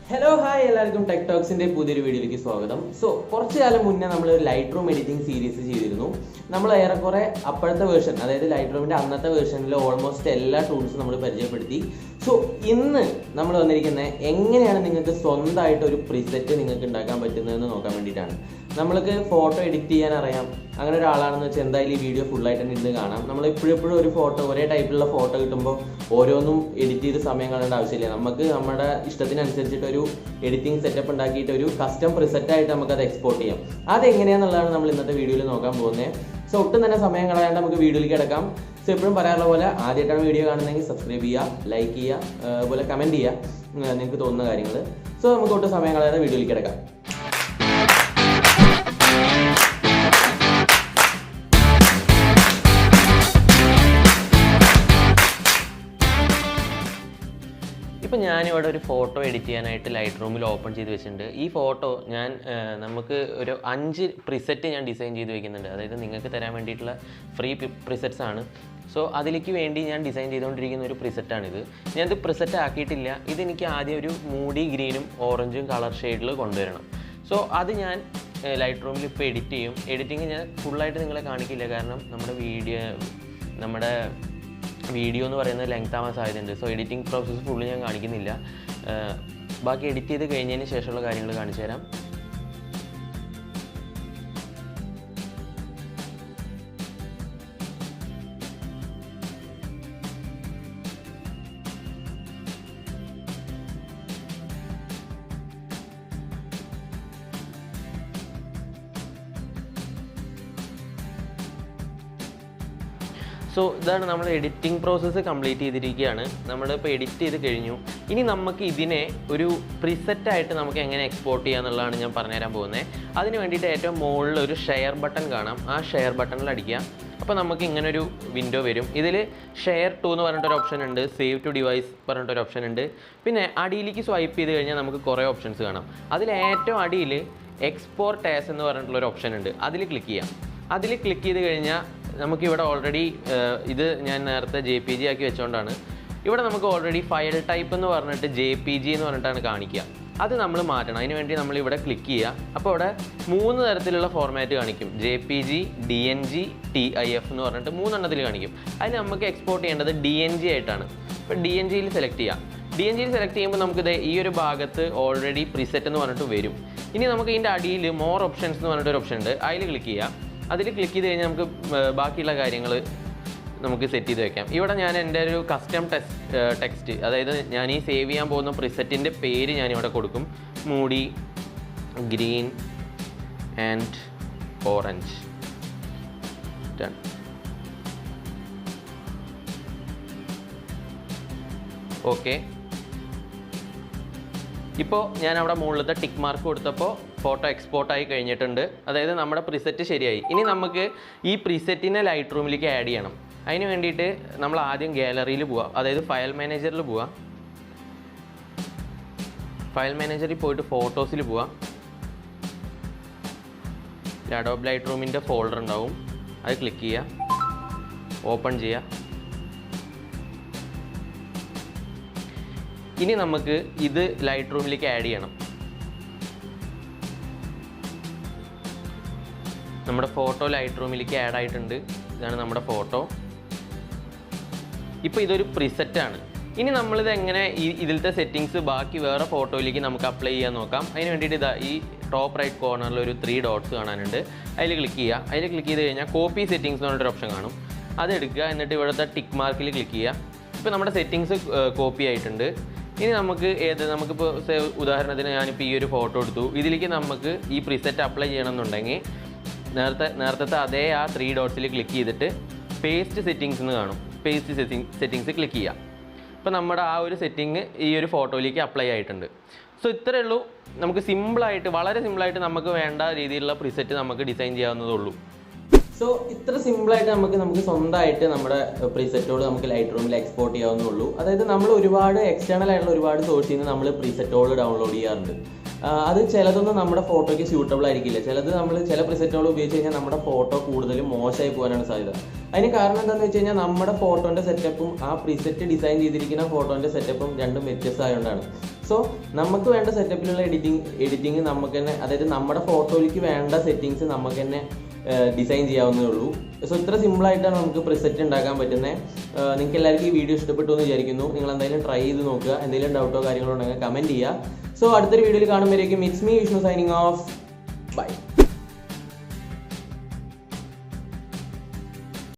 Hello hi എല്ലാവർക്കും ടെക്ടോക്സിന്റെ പുതിയൊരു വീഡിയോയിലേക്ക് സ്വാഗതം. കുറച്ചു കാലം മുന്നേ നമ്മൾ ഒരു ലൈറ്റ് എഡിറ്റിംഗ് സീരീസ് ചെയ്തിരുന്നു. നമ്മൾ ഏറെക്കുറെ അപ്പോഴത്തെ വേർഷൻ, അതായത് ലൈറ്റ് അന്നത്തെ വേർഷനിൽ ഓൾമോസ്റ്റ് എല്ലാ ടൂൾസും നമ്മൾ പരിചയപ്പെടുത്തി. ഇന്ന് നമ്മൾ വന്നിരിക്കുന്നത് എങ്ങനെയാണ് നിങ്ങൾക്ക് സ്വന്തമായിട്ട് ഒരു പ്രിസെറ്റ് നിങ്ങൾക്ക് ഉണ്ടാക്കാൻ പറ്റുന്നതെന്ന് നോക്കാൻ വേണ്ടിയിട്ടാണ്. നമ്മൾക്ക് ഫോട്ടോ എഡിറ്റ് ചെയ്യാൻ അറിയാം, അങ്ങനെ ഒരാളാണെന്ന് വെച്ചാൽ എന്തായാലും ഈ വീഡിയോ ഫുള്ളായിട്ട് തന്നെ ഇരുന്ന് കാണാം. നമ്മൾ എപ്പോഴും ഒരു ഫോട്ടോ, ഒരേ ടൈപ്പിലുള്ള ഫോട്ടോ കിട്ടുമ്പോൾ ഓരോന്നും എഡിറ്റ് ചെയ്ത് സമയം കളയേണ്ട ആവശ്യമില്ല. നമുക്ക് നമ്മുടെ ഇഷ്ടത്തിനനുസരിച്ചിട്ട് ഒരു എഡിറ്റിംഗ് സെറ്റപ്പ് ഉണ്ടാക്കിയിട്ട് ഒരു കസ്റ്റം പ്രിസെറ്റായിട്ട് നമുക്കത് എക്സ്പോർട്ട് ചെയ്യാം. അതെങ്ങനെയാണെന്നുള്ളതാണ് നമ്മൾ ഇന്നത്തെ വീഡിയോയിൽ നോക്കാൻ പോകുന്നത്. ഒട്ടും തന്നെ സമയം കളയാണ്ട് നമുക്ക് വീഡിയോയിലേക്ക് കിടക്കാം. എപ്പോഴും പറയാറുള്ള പോലെ ആദ്യമായിട്ടാണ് വീഡിയോ കാണുന്നതെങ്കിൽ സബ്സ്ക്രൈബ് ചെയ്യുക, ലൈക്ക് ചെയ്യുക, അതുപോലെ കമൻറ്റ് ചെയ്യുക നിങ്ങൾക്ക് തോന്നുന്ന കാര്യങ്ങൾ. നമുക്ക് ഒട്ടും സമയം കളയാതെ വീഡിയോയിലേക്ക് കിടക്കാം. ഇപ്പോൾ ഞാനിവിടെ ഒരു ഫോട്ടോ എഡിറ്റ് ചെയ്യാനായിട്ട് ലൈറ്റ് റൂമിൽ ഓപ്പൺ ചെയ്ത് വെച്ചിട്ടുണ്ട്. ഈ ഫോട്ടോ നമുക്ക് ഒരു 5 പ്രിസെറ്റ് ഞാൻ ഡിസൈൻ ചെയ്ത് വെക്കുന്നുണ്ട്. അതായത് നിങ്ങൾക്ക് തരാൻ വേണ്ടിയിട്ടുള്ള ഫ്രീ പ്രിസെറ്റ്സ് ആണ്. അതിലേക്ക് വേണ്ടി ഞാൻ ഡിസൈൻ ചെയ്തുകൊണ്ടിരിക്കുന്ന ഒരു പ്രിസെറ്റാണിത്. ഞാനത് പ്രിസെറ്റ് ആക്കിയിട്ടില്ല. ഇതെനിക്ക് ആദ്യം ഒരു മൂടി ഗ്രീനും ഓറഞ്ചും കളർ ഷെയ്ഡിൽ കൊണ്ടുവരണം. അത് ഞാൻ ലൈറ്റ് റൂമിൽ ഇപ്പോൾ എഡിറ്റ് ചെയ്യും. എഡിറ്റിങ് ഞാൻ ഫുള്ളായിട്ട് നിങ്ങളെ കാണിക്കില്ല, കാരണം നമ്മുടെ വീഡിയോ എന്ന് പറയുന്നത് ലെങ്ത് ആവാൻ സാധ്യതയുണ്ട്. എഡിറ്റിംഗ് പ്രോസസ്സ് ഫുള്ള് ഞാൻ കാണിക്കുന്നില്ല. ബാക്കി എഡിറ്റ് ചെയ്ത് കഴിഞ്ഞതിന് ശേഷമുള്ള കാര്യങ്ങൾ കാണിച്ചു തരാം. ഇതാണ് നമ്മൾ എഡിറ്റിംഗ് പ്രോസസ്സ് കംപ്ലീറ്റ് ചെയ്തിരിക്കുകയാണ്. നമ്മളിപ്പോൾ എഡിറ്റ് ചെയ്ത് കഴിഞ്ഞു. ഇനി നമുക്ക് ഇതിനെ ഒരു പ്രിസെറ്റായിട്ട് നമുക്ക് എങ്ങനെ എക്സ്പോർട്ട് ചെയ്യുക എന്നുള്ളതാണ് ഞാൻ പറഞ്ഞുതരാൻ പോകുന്നത്. അതിന് വേണ്ടിയിട്ട് ഏറ്റവും മുകളിൽ ഒരു ഷെയർ ബട്ടൺ കാണാം. ആ ഷെയർ ബട്ടണിൽ അടിക്കുക. അപ്പോൾ നമുക്ക് ഇങ്ങനൊരു വിൻഡോ വരും. ഇതിൽ ഷെയർ ടു എന്ന് പറഞ്ഞിട്ടൊരു ഓപ്ഷൻ ഉണ്ട്, സേവ് ടു ഡിവൈസ് പറഞ്ഞിട്ടൊരു ഓപ്ഷൻ ഉണ്ട്. പിന്നെ അടിയിലേക്ക് സ്വൈപ്പ് ചെയ്ത് കഴിഞ്ഞാൽ നമുക്ക് കുറേ ഓപ്ഷൻസ് കാണാം. അതിൽ ഏറ്റവും അടിയിൽ എക്സ്പോർട്ട് ആസ് എന്ന് പറഞ്ഞിട്ടുള്ളൊരു ഓപ്ഷൻ ഉണ്ട്. അതിൽ ക്ലിക്ക് ചെയ്യാം. അതിൽ ക്ലിക്ക് ചെയ്ത് കഴിഞ്ഞാൽ നമുക്കിവിടെ ഓൾറെഡി ഇത് ഞാൻ നേരത്തെ JPG ആക്കി വെച്ചുകൊണ്ടാണ്. ഇവിടെ നമുക്ക് ഓൾറെഡി ഫയൽ ടൈപ്പ് എന്ന് പറഞ്ഞിട്ട് JPG എന്ന് പറഞ്ഞിട്ടാണ് കാണിക്കുക. അത് നമ്മൾ മാറ്റണം. അതിന് വേണ്ടി നമ്മളിവിടെ ക്ലിക്ക് ചെയ്യുക. അപ്പോൾ ഇവിടെ 3 തരത്തിലുള്ള ഫോർമാറ്റ് കാണിക്കും. JPG, DNG, TIF എന്ന് പറഞ്ഞിട്ട് 3 എണ്ണത്തിൽ കാണിക്കും. അതിന് നമുക്ക് എക്സ്പോർട്ട് ചെയ്യേണ്ടത് DNG ആയിട്ടാണ്. അപ്പോൾ DNGയിൽ സെലക്ട് ചെയ്യാം. DNGയിൽ സെലക്ട് ചെയ്യുമ്പോൾ നമുക്കിത് ഈ ഒരു ഭാഗത്ത് ഓൾറെഡി പ്രിസെറ്റ് എന്ന് പറഞ്ഞിട്ട് വരും. ഇനി നമുക്ക് ഇതിൻ്റെ അടിയിൽ മോർ ഓപ്ഷൻസ് എന്ന് പറഞ്ഞിട്ടൊരു ഓപ്ഷൻ ഉണ്ട്. അതിൽ ക്ലിക്ക് ചെയ്യാം. അതിൽ ക്ലിക്ക് ചെയ്ത് കഴിഞ്ഞാൽ നമുക്ക് ബാക്കിയുള്ള കാര്യങ്ങൾ നമുക്ക് സെറ്റ് ചെയ്ത് വെക്കാം. ഇവിടെ ഞാൻ എൻ്റെ ഒരു കസ്റ്റം ടെക്സ്റ്റ്, അതായത് ഞാൻ ഈ സേവ് ചെയ്യാൻ പോകുന്ന പ്രിസെറ്റിൻ്റെ പേര് ഞാനിവിടെ കൊടുക്കും. മൂടി ഗ്രീൻ ആൻഡ് ഓറഞ്ച്. ഓക്കെ, ഇപ്പോൾ ഞാൻ അവിടെ മുകളിലത്തെ ടിക്ക് മാർക്ക് കൊടുത്തപ്പോൾ ഫോട്ടോ എക്സ്പോർട്ടായി കഴിഞ്ഞിട്ടുണ്ട്. അതായത് നമ്മുടെ പ്രിസെറ്റ് ശരിയായി. ഇനി നമുക്ക് ഈ പ്രിസെറ്റിനെ ലൈറ്റ് റൂമിലേക്ക് ആഡ് ചെയ്യണം. അതിന് വേണ്ടിയിട്ട് നമ്മൾ ആദ്യം ഗാലറിയിൽ പോവുക, അതായത് ഫയൽ മാനേജറിൽ പോവുക. ഫയൽ മാനേജറിൽ പോയിട്ട് ഫോട്ടോസിൽ പോവുക. അഡോബ് ലൈറ്റ് റൂമിൻ്റെ ഫോൾഡർ ഉണ്ടാവും. അത് ക്ലിക്ക് ചെയ്യുക, ഓപ്പൺ ചെയ്യുക. ഇനി നമുക്ക് ഇത് ലൈറ്റ് റൂമിലേക്ക് ആഡ് ചെയ്യണം. നമ്മുടെ ഫോട്ടോ ലൈറ്റ് റൂമിലേക്ക് ആഡ് ആയിട്ടുണ്ട്. ഇതാണ് നമ്മുടെ ഫോട്ടോ. ഇപ്പോൾ ഇതൊരു പ്രിസെറ്റാണ്. ഇനി നമ്മളിത് എങ്ങനെ ഇതിലത്തെ സെറ്റിങ്സ് ബാക്കി വേറെ ഫോട്ടോയിലേക്ക് നമുക്ക് അപ്ലൈ ചെയ്യാൻ നോക്കാം. അതിന് വേണ്ടിയിട്ട് ഇതാ ഈ ടോപ്പ് റൈറ്റ് കോർണറിൽ ഒരു 3 ഡോട്ട്സ് കാണാനുണ്ട്. അതിൽ ക്ലിക്ക് ചെയ്യുക. അതിൽ ക്ലിക്ക് ചെയ്ത് കഴിഞ്ഞാൽ കോപ്പി സെറ്റിങ്സ് എന്ന് പറഞ്ഞിട്ടൊരു ഓപ്ഷൻ കാണും. അത് എടുക്കുക. എന്നിട്ട് ഇവിടുത്തെ ടിക്ക് മാർക്കിൽ ക്ലിക്ക് ചെയ്യുക. ഇപ്പോൾ നമ്മുടെ സെറ്റിങ്സ് കോപ്പി ആയിട്ടുണ്ട്. ഇനി നമുക്കിപ്പോൾ ഉദാഹരണത്തിന് ഞാനിപ്പോൾ ഈ ഒരു ഫോട്ടോ എടുത്തു. ഇതിലേക്ക് നമുക്ക് ഈ പ്രിസെറ്റ് അപ്ലൈ ചെയ്യണമെന്നുണ്ടെങ്കിൽ നേരത്തെ അതേ ആ 3 ഡോട്ട്സിൽ ക്ലിക്ക് ചെയ്തിട്ട് പേസ്റ്റ് സെറ്റിങ്സ് എന്ന് കാണും. പേസ്റ്റ് സെറ്റിങ്സ് ക്ലിക്ക് ചെയ്യാം. അപ്പോൾ നമ്മുടെ ആ ഒരു സെറ്റിങ് ഈ ഒരു ഫോട്ടോയിലേക്ക് അപ്ലൈ ആയിട്ടുണ്ട്. ഇത്രയേ ഉള്ളൂ. നമുക്ക് വളരെ സിമ്പിളായിട്ട് നമുക്ക് വേണ്ട രീതിയിലുള്ള പ്രിസെറ്റ് നമുക്ക് ഡിസൈൻ ചെയ്യാവുന്നതേ ഉള്ളൂ. ഇത്ര സിമ്പിളായിട്ട് നമുക്ക് സ്വന്തമായിട്ട് നമ്മുടെ പ്രീസെറ്റുകൾ നമുക്ക് ലൈറ്റ് റൂമിൽ എക്സ്പോർട്ട് ചെയ്യാവുന്നേ ഉള്ളൂ. അതായത് നമ്മൾ ഒരുപാട് എക്സ്റ്റേണൽ ആയിട്ടുള്ള ഒരുപാട് സോഴ്സിൽ നിന്ന് നമ്മൾ പ്രീസെറ്റുകൾ ഡൗൺലോഡ് ചെയ്യാറുണ്ട്. അത് ചിലതൊന്നും നമ്മുടെ ഫോട്ടോയ്ക്ക് സ്യൂട്ടബിൾ ആയിരിക്കില്ല. ചില പ്രിസെറ്റുകൾ ഉപയോഗിച്ച് കഴിഞ്ഞാൽ നമ്മുടെ ഫോട്ടോ കൂടുതലും മോശമായി പോകാനാണ് സാധ്യത. അതിന് കാരണം എന്താണെന്ന് വെച്ച് കഴിഞ്ഞാൽ നമ്മുടെ ഫോട്ടോൻ്റെ സെറ്റപ്പും ആ പ്രിസെറ്റ് ഡിസൈൻ ചെയ്തിരിക്കുന്ന ഫോട്ടോൻ്റെ സെറ്റപ്പും രണ്ടും വ്യത്യസ്തമായതുകൊണ്ടാണ്. സോ നമുക്ക് വേണ്ട സെറ്റപ്പിലുള്ള എഡിറ്റിംഗ് നമുക്ക് തന്നെ, അതായത് നമ്മുടെ ഫോട്ടോയിലേക്ക് വേണ്ട സെറ്റിങ്സ് നമുക്ക് തന്നെ ഡിസൈൻ ചെയ്യാവുന്നേ ഉള്ളൂ. സോ ഇത്ര സിമ്പിളായിട്ടാണ് നമുക്ക് പ്രിസെറ്റ് ഉണ്ടാക്കാൻ പറ്റുന്നത്. നിങ്ങൾക്ക് എല്ലാവർക്കും ഈ വീഡിയോ ഇഷ്ടപ്പെട്ടു എന്ന് വിചാരിക്കുന്നു. നിങ്ങൾ എന്തായാലും ട്രൈ ചെയ്ത് നോക്കുക. എന്തെങ്കിലും ഡൗട്ടോ കാര്യങ്ങളോ ഉണ്ടെങ്കിൽ കമൻറ്റ് ചെയ്യുക. സോ അടുത്തൊരു വീഡിയോയിൽ കാണുമ്പോഴേക്കും it's me Vishnu signing off. By.